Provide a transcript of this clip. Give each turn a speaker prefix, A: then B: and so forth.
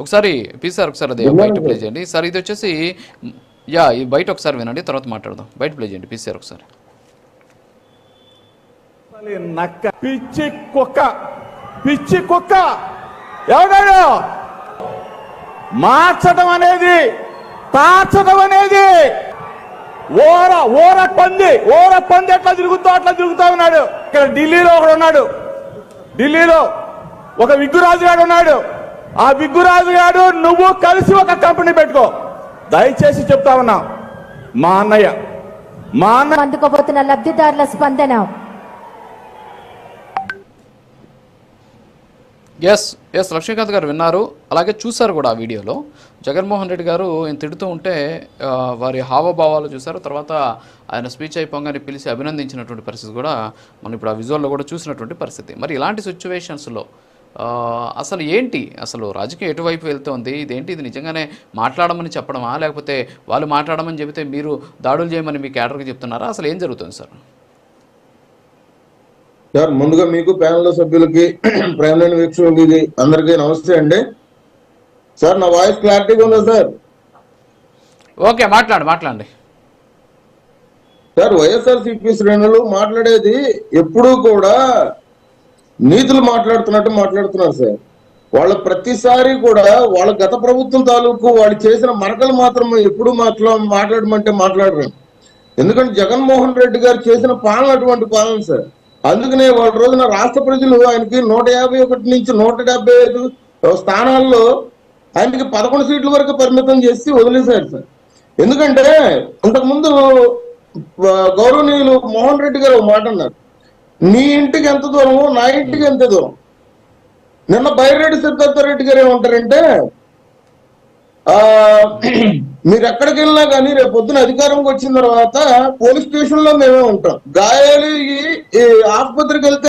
A: ఒకసారి సార్ ఒకసారి అదే బయట ప్లే చేయండి సార్. ఇది వచ్చేసి ఈ బయట ఒకసారి వినండి, తర్వాత మాట్లాడదాం. బయట ప్లే చేయండి సార్ ఒకసారి.
B: నక్క పిచ్చి కుక్క ఎవడాడు మార్చడం అనేది, తార్చడం అనేది ఓర పంది ఎట్లా తిరుగుతా ఉన్నాడు. ఇక్కడ ఢిల్లీలో ఒకడు ఉన్నాడు, ఢిల్లీలో ఒక విగ్గురాజు గారు ఉన్నాడు. ఆ విగ్గురాజు గారు నువ్వు కలిసి ఒక కంపెనీ పెట్టుకో. దయచేసి చెప్తా ఉన్నా, మా అన్నయ్య
C: అందుకోబోతున్న లబ్ధిదారుల స్పందన.
A: ఎస్ లక్ష్మీకాంత్ గారు విన్నారు, అలాగే చూశారు కూడా ఆ వీడియోలో. జగన్మోహన్ రెడ్డి గారు ఆయన తిడుతూ ఉంటే వారి హావభావాలు చూశారు. తర్వాత ఆయన స్పీచ్ అయిపోగానే పిలిచి అభినందించినటువంటి పరిస్థితి కూడా మనం ఇప్పుడు ఆ విజువల్లో కూడా చూసినటువంటి పరిస్థితి. మరి ఇలాంటి సిచ్యువేషన్స్లో అసలు ఏంటి, అసలు రాజకీయం ఎటువైపు వెళ్తోంది, ఇదేంటి, ఇది నిజంగానే మాట్లాడమని చెప్పడమా, లేకపోతే వాళ్ళు మాట్లాడమని చెబితే మీరు దాడులు చేయమని మీ క్యాడర్కి చెప్తున్నారా, అసలు ఏం జరుగుతుంది సార్?
D: సార్ ముందుగా మీకు ప్యానల్ సభ్యులకి, ప్రైమ్ లైన్ వీక్షకులకి అందరికీ నమస్తే అండి. సార్ నా వాయిస్ క్లారిటీగా ఉందా సార్?
A: ఓకే, మాట్లాడండి
D: సార్. వైఎస్ఆర్సీపీ శ్రేణులు మాట్లాడేది ఎప్పుడూ కూడా నీతులు మాట్లాడుతున్నారు సార్. వాళ్ళ ప్రతిసారి కూడా వాళ్ళ గత ప్రభుత్వం తాలూకు వాళ్ళు చేసిన మరకలు మాత్రం ఎప్పుడు మాట్లాడమంటే మాట్లాడరు. ఎందుకంటే జగన్మోహన్ రెడ్డి గారు చేసిన పాలన అటువంటి పాలన సార్. అందుకనే వాళ్ళ రోజున రాష్ట్ర ప్రజలు ఆయనకి 151 నుంచి 175 స్థానాల్లో ఆయనకి 11 సీట్ల వరకు పరిమితం చేసి వదిలేశారు సార్. ఎందుకంటే ఇంతకుముందు గౌరవనీయులు మోహన్ రెడ్డి గారు ఒక మాట అన్నారు, నీ ఇంటికి ఎంత దూరము నా ఇంటికి ఎంత దూరం. నిన్న బైరెడ్డి సిద్ధార్థరెడ్డి గారు ఏమంటారంటే, మీరు ఎక్కడికి వెళ్ళినా కానీ రేపు పొద్దున అధికారంకి వచ్చిన తర్వాత పోలీస్ స్టేషన్ లో మేమే ఉంటాం, గాయాలు ఆసుపత్రికి వెళ్తే